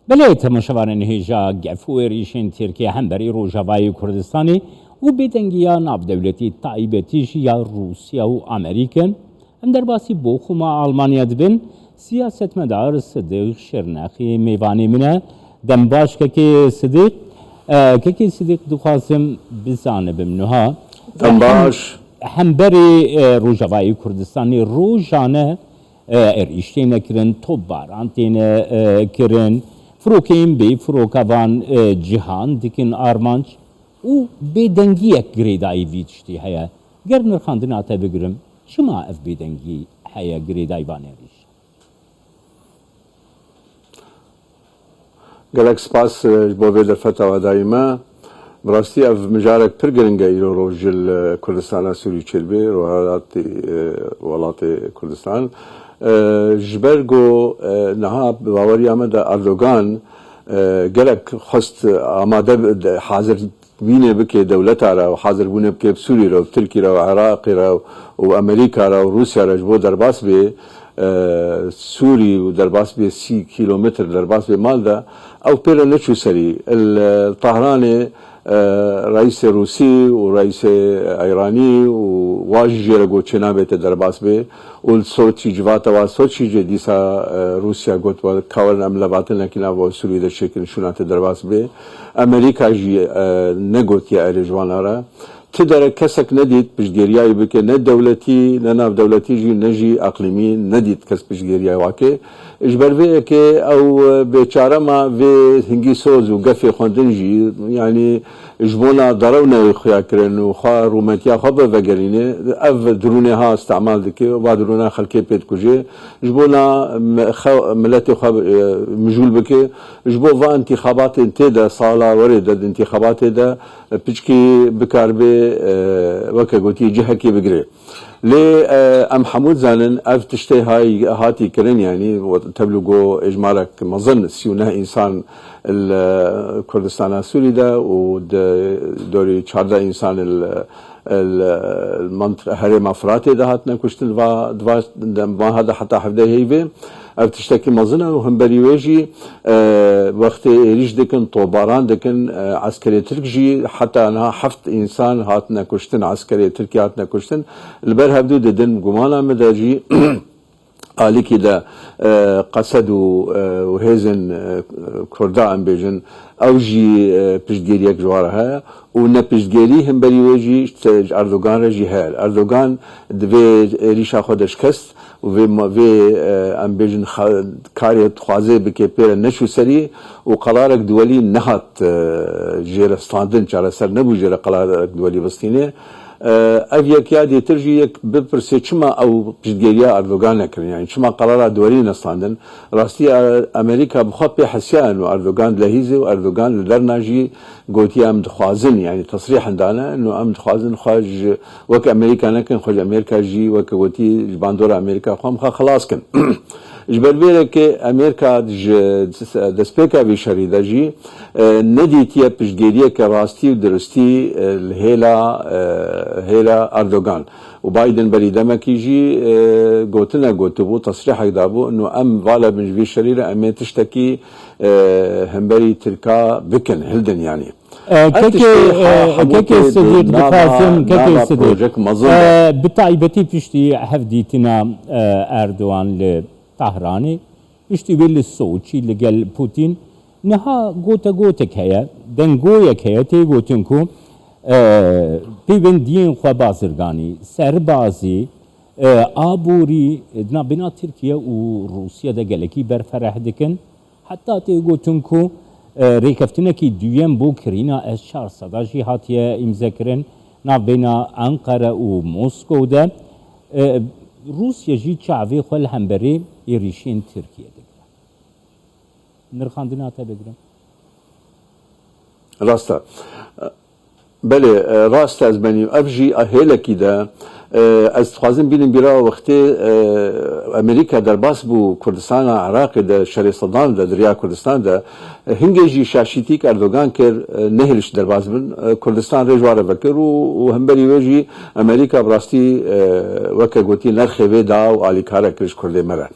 بله تماشاوان هیجا گفوی ریشین ترکیه هم بری روجاوای کردستانی و بدنگیا ناف دولتی تایبتیش یا روسیا و امریکن هم در باسی بوخما آلمانیا دبن سیاست مدار صدیق شرناخی میوانی منه دنباش که صدیق دخواسم بزانه بمنها دنباش هم بری روجاوای کردستانی روجانه ارişteyine kirin, topbarantine kirin, فروکین بی فروکوان جهان دیکن آرمانچ و بدنگیک گریدایی ویچتی هیا گر نرخاندن آتا بگرم چما اف بدنگی هیا گریدایی بانیریش گلک سپاس بوی در فتاوى دائما براستی اف مجارك پرگرنگا ایرو روجل کردستان سوری چربی ولات کردستان جبرگو نها باوری آمد اردوغان گلک خست آماده حاضر بینه بکه دولت را و حاضر بونه بکه سوری را و ترکی را و عراق را و امریکا را و روسیا را جبو در باس به سوری و در باس به 30 کیلومتر در باس به مال ده او پیره نچو سری طهران رئیس روسی و رئیس ایرانی و واجی رگو چنا بیت در باس به اول سوچی جواتا و سوچی جدیسا روسیا گوت و کارن عملاتن لکنا و سوری در شکل شونات در باس به امریکا جی نگوتی ارجوانا را تدر کسک ندید پشگیریایی بکه نه دولتی نه ناف دولتی جی نجی اقلیمی ندید کس پشگیریایی واقع اجبروه که او بیچاره ما و هنگی سوز و گفی خوندن جی یعنی اجبونا درونه خیا کرن و خواه رومتیا خواه بگرینه او درونه ها استعمال دکه و درونه خلقه پید کجه اجبونا ملت خواه مجول بکه اجبو و انتخابات انتیده سالا ورده انتخابات ده پچکی بکار به وکه گوتی جهه کی بگره لی ام حمود زانن اف تشتی های هاتی کرن یعنی تبلغو اجمالك مظن 39 انسان الكردستان السوري ده و دوري 14 انسان المنطقه هرم افراتي ده هاتنا كشتن ما هذا حتى حفده هيفي اف تشتكي مظنه وهم بريويجي وقت ريش دكن طوباران دكن عسكري تركجي حتى انها حفت انسان هاتنا كشتن عسكري تركي هاتنا كشتن البر هبدو ددن قمانا مداجي آلی که ده قصد و هزن کرده ام بیجن اوجی پشتگیری یک جواره ها و نه پشتگیری هم بریوجی اردوغان را جی هر اردوغان دوی ریشا خودش کست و ام بیجن کاری خوازه بکه پیر نشو سری و قرارک دولی نهات جیر استاندن چاره سر نبو جیر قرارک دولی بستینه اف یکیا دیتر جی یک بپرسه چما او پشتگیری اردوغان نکرن یعنی چما قرار دوری نستاندن راستی امریکا بخواه پی حسیان و اردوغان لحیزه و اردوغان لدرناجی گوتی ام دخوازن یعنی تصریح اندانه انو ام دخوازن خواج وک امریکا نکن خوش امریکا جی وک گوتی باندور امریکا خوام خلاص کن جبر بیره که امریکا دسپیکا وی شریده جی ندیتیه پشتگیریه که راستی و درستی هیلا اردوغان و بایدن بریدمه کی جی گوتنه گوتو بو تصریح دابو انو ام والا بنجوی شریره امی تشتکی همبری ترکا بکن هلدن يعني كيكي صديق بقاسم كيكي صديق بتعيبتي بشتي هفديتنا اردوان لطهراني بشتي بيل السوتشي لقال بوتين نها غوتك هيا دنگويك هيا تي غوتنكو پیوندین خو بازرگانی سربازی آبوری بنا ترکیه و روسیه ده گلکی برفره دکن حتی تی گوتن کو ریکفتنه کی دویم بو کرینا از 400 جهاتیه امضا کرن بنا انقره و مسکو ده روسیه جی چاوی خو همبری ایریشین ترکیه ده نرخاندنا تا بگرم راستا بله راست از بنی افجی اهله کی ده از خوازم بینم بیرا وقتی امریکا در باس بو کردستان عراق ده شهرستان ده دریا کردستان ده هنگیجی شاشیتی که اردوغان کر نهلش در باس بن کردستان رجواره وکر و هم بری وجی امریکا براستی وکه گوتی نرخه و دا و آلیکاره کرش کرده مره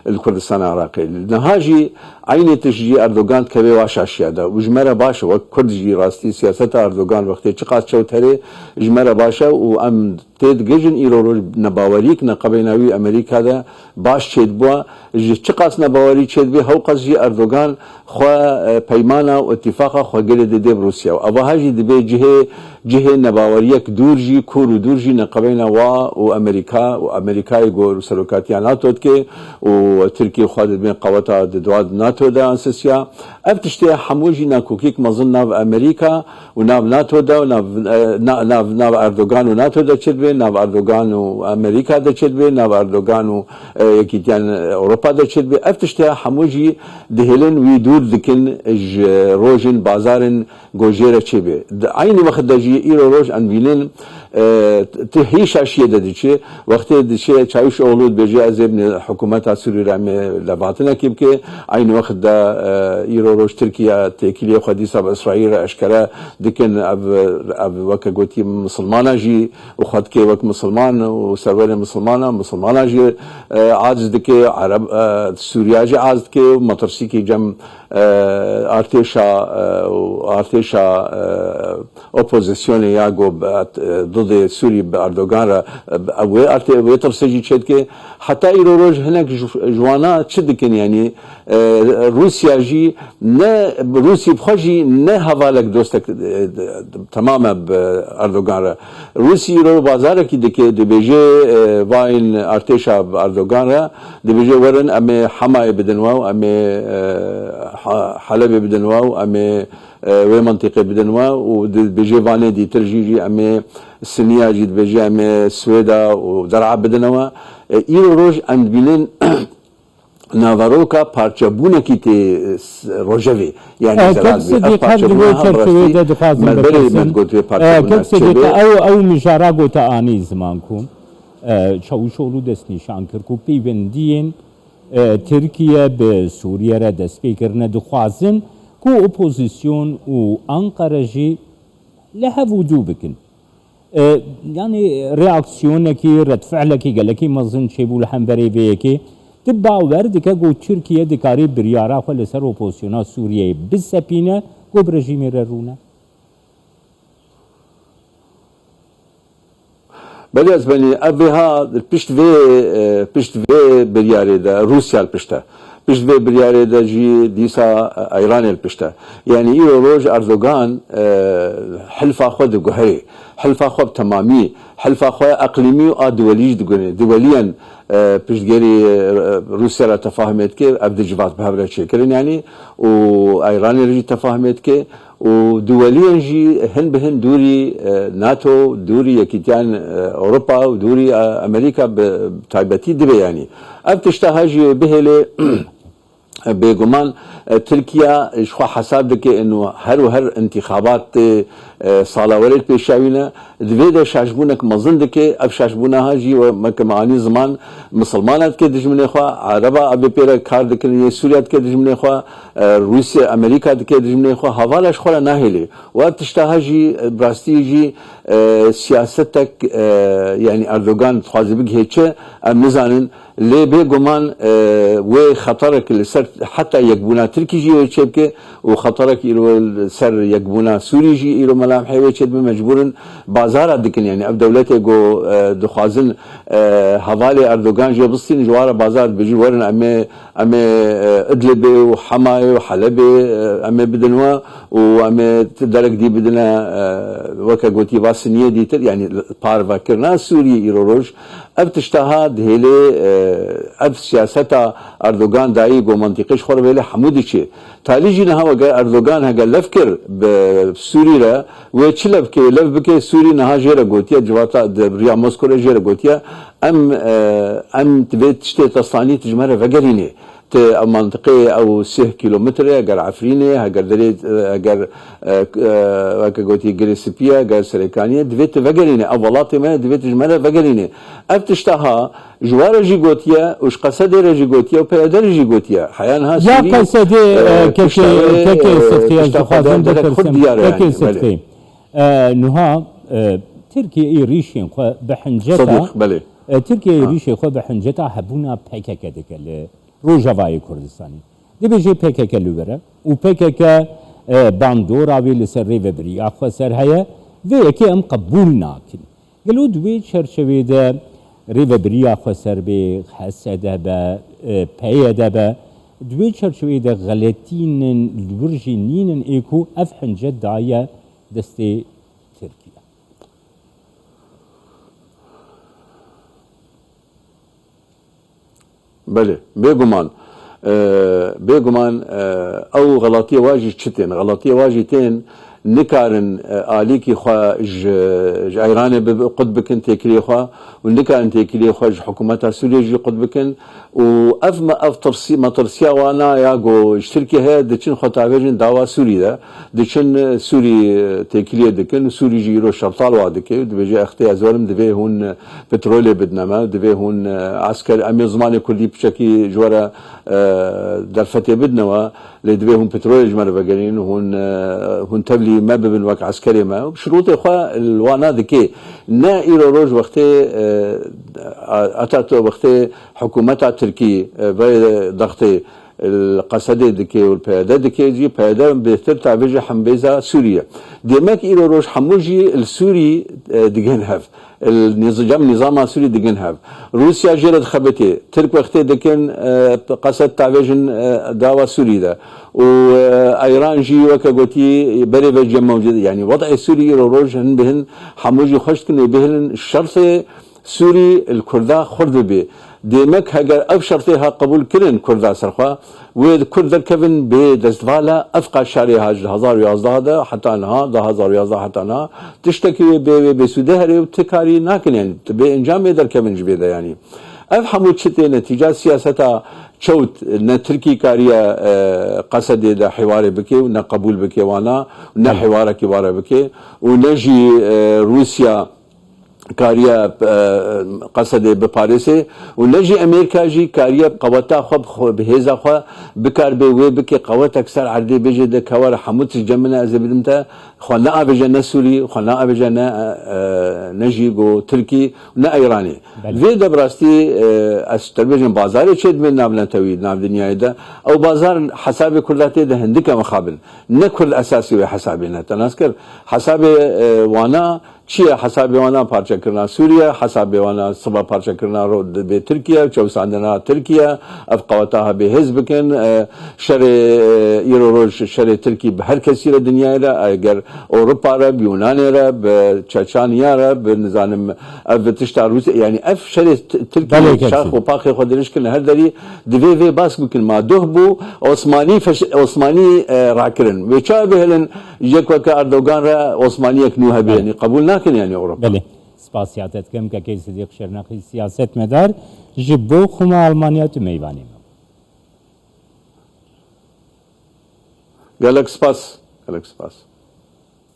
الكردستان العراقي نهاجي عيني تجي أردوغان كبي واشاشيا دا وجمرة باشا وكرد جي راستي سياسة أردوغان وقتي چقات شوتري جمرة باشا وأم تيد جيجن إيرو نباوريك نقبيناوي أمريكا دا باش تشيد بوا چقات نباوري تشيد بي هو قصجي أردوغان خوا بيمانا واتفاقا خوا قلد دي بروسيا وأبا هاجي دبي جهه نباوريك دورجي كورو دورجي نقبينا وأمريكا يقول سلوكاتيا ناتو كي وتركيا خادت بين قواتها دواد ناتو دا انسسيا افتشتي حموجي ناكوكيك مظن ناف أمريكا وناف ناتو دا وناف أردوغان وناتو دا تشدبي ناف أردوغان وأمريكا دا تشدبي ناف أردوغان ويكيتيان أوروبا دا تشدبي افتشتي حموجي دهلن ويدور دكن روجن بازارن گوجيرة تشبي عيني وقت دجي إيرو روج أنبيلين تهيش أشياء دديشة وقت دشة شايش أولود بيجي أزبن حكومة سوريا رامي لبعضنا كيبكي عين وقت دا إيرو روج تركيا تأكيلية خديسة بإسرائيل أشكرا دكن أب وقت قوتي مسلمانة جي وخد كي وقت مسلمان وسرور مسلمانة جي عاجز دكي عرب سوريا جي عاجز كي مطرسي كي جم ارتشا اوبوزيسيون ياغو ضد سوري باردوغان او ترسجي تشدكي حتى ايروج هناك جوانا تشدكن يعني روسيا جي نا روسي بخجي نا حوالك دوستك تماما باردوغان روسي رو بازارك دكي دبيجي واين ارتشا باردوغان دبيجي ورن امي حمايه بدنوا امي حلب بدنوا وامي وي منطقه بدنوا وبيجي فاني دي ترجيجي امي السنيه جيد بيجي امي سويدا ودرعا بدنوا ايرو روج اند بيلين نافاروكا بارچبونه کی تی روجوي يعني زلال او مجاراغو تا اني زمانكم چاوشولو دسني شانكركو بيوندين تركيا بسوريا را دست پیکرنه دخوازن کو اپوزیسیون و انقره جی لها وجو بکن يعني رياكسيونكي رد فعلكي قالكي مظن شيبو لحن بريبيكي تبع وردك جو تركيا دكاري بريارا خلصر اوبوزيسيونا سوريا بالسبينه جو برجيم رونا بلي اسباني ابيها بيشت في برياري دا روسيا البشتا بيشت في برياري دا جي ديسا ايران البشتا يعني ايرو روج اردوغان حلفا خود جوهري حلفا خود تمامي حلفا خود اقليمي ودولي دوليا بيشتغيري روسيا لا تفاهمت كي ابد جبات بهبره شكرين يعني وايران اللي تفاهمت كي ودوليا جي هن بهن دوري ناتو دوري يكيتيان اوروبا ودوري امريكا بتايبتي دبي يعني ابتشتهاجي بهله بيغمان تركيا شو حساب دك انه هر انتخابات صالوريت بيشاوينا دفيدا شاشبونك مظن دك اب شاشبونا هاجي ومكماني زمان مسلمانات كي دجمن اخوا عربا ابي بيرا كار دك سوريا كي دجمن اخوا روسيا امريكا كي دجمن اخوا حوالاش خلا ناهلي وابتشتهاجي براستيجي سياستك يعني اردوغان تخازبك هيك ام نزانن ليه بيغمان وخطرك اللي صار حتى يقبونا تركي جي وشبكه وخطرك يرو سر يقبونا سوري جي يرو ملامح وشد مجبورن بازار دكن يعني اب دولته جو دخازن حوالي اردوغان جي بصين جوار بازار بيجي ورن امي ادلب وحماي وحلب امي بدنوا وامي تدرك دي بدنا وكا قلتي واسنيه ديتر يعني بارفا كرنا سوري يرو روج اب تشتهاد هيلي اب سياستا اردوغان داي جو منطقش خور ویل حمودي چه تاليجي نه اردوغان هغه لفكر بسوريا وچلف كي لف بك سوري نه جيره غوتيا جواتا ريا موسكو جيره غوتيا ام تبيت تشتي تصاني تجمره فقريني منطقه او 6 كيلومتر اگر عفرينه اگر دريت اگر وكغوتي جريسبيا اگر سريكانيه دفيت فقرينه اولاتي ما دفيت جمره فقرينه افتشتها جوار جيغوتيا وش قصد جيغوتيا وبيادر جيغوتيا حيانها سوري يا قصد كيكي صدقي نها تركيا ريشين بحنجتا صديق بلي تركيا ريشين خو بحنجتا حبونا بحكا كدك روجاوای کردستانی دبیجی PKK لوبره و PKK باندورا وی لسر ریو بریا خو سر هيا و یکی ام قبول ناکن گلو دوی چرچوی ده ریو بریا خو سر به حسده به پیده به دوی چرچوی ده غلطین لورجینین ایکو افحن جد دعیه دستی ترکیه بله بێگومان ئەو غەڵاتیە واژی چتێن غەڵاتیە واژی تێن نکارن ئالیکی خوا ئەیرانێ قوت بکن تێکری خوا و نکارن تێکری خوا حکوومەتە سوورێژی قوت بکن و ئەف مەترسیا وانە یا گۆ شترکی هەیە دچن خۆتاوێژن داوا سووریدا دچن سووری تێکریە دکن و سووریژی ئیرۆ شەرتاڵ وا دکێ و دبێژێ ئەختەیە زۆرم دەبێ هون پترۆلێ بدنەمە دەبێ هون عسکەر ئەمێ زمانی کوردی پچەکی جوەرە دەرفەتێ بدنەوە لێ دەبێ هون پترۆلێ ژمەرە بەگەرین هون تەبلی ما ببن وەک عسکەرێ ما شروطی خوا وانا دکێ نا ئیرۆ ڕۆژ وەختێ ئەتا وەختێ حکوومەتا ترکی دەختێ القصدي دكي والبيادة دكي جي بيادة بيتر تعبيج حمبيزا سوريا ديمك إيرو روش حموجي السوري دجن هاف النظام السوري دجن هاف روسيا جرد خبتي ترك وقتي دكن قصد تعبيجن دعوة سوري ده وإيران جي وكاغوتي بري بجم موجود يعني وضع السوري إيرو روش هن بهن حموجي خشتن بهن الشرط سوري الكردا خرد به ديمك هجر أف شرطها قبول كلن كردا سرخوا وكردا كفن بدستفالا أفقى شاري هاج 2011 حتى أنها 2011 حتى أنها تشتكي بسودهري وتكاري ناكن يعني بإنجام يقدر كفن جبيده يعني أفهموا تشتي نتيجة سياستها شوت تركي كاريا قصد ده حوار بكي ونا قبول بكي وانا ونا حوار كبار بكي ونجي روسيا كاريا قصد بباريسي ونجي امريكا جي كاريا قوتا خب بهيزا خو بكار بي بكي قوات اكثر عردي بيجي ده كوار حموت جمنا ازبدمتا خنا ابجنا سوري خنا ابجنا نجي جو تركي ونا ايراني في ده براستي استربيجن بازار تشد من نابلن تويد ناب دنيا ده او بازار حساب كلاتي ده هندكه مخابن نكل اساسي حسابنا تناسكر حساب وانا چیه حسابی وانا پارچه کرنا سوریه حسابی وانا صبح پارچه کرنا رو به ترکیه چوساندنا ترکیه اف قوتها به حزب کن شر ایرو روش شر ترکی به هر کسی را دنیا را اگر اروپا را یونان را به چچانیا را به نظام اف تشتا روس یعنی اف شر ترکی شاخ و پاخ خود درش کن هر دری دوی باس بکن ما دوه بو عثمانی راکرن و چا بهلن یک وقت اردوغان را عثمانی کنوها به یعنی قبول لكن يعني اوروبا بله سپاسیاتت کم که کسی دیگه شرناقی سیاست مدار جبو خما المانیا تو میوانی قالك سباس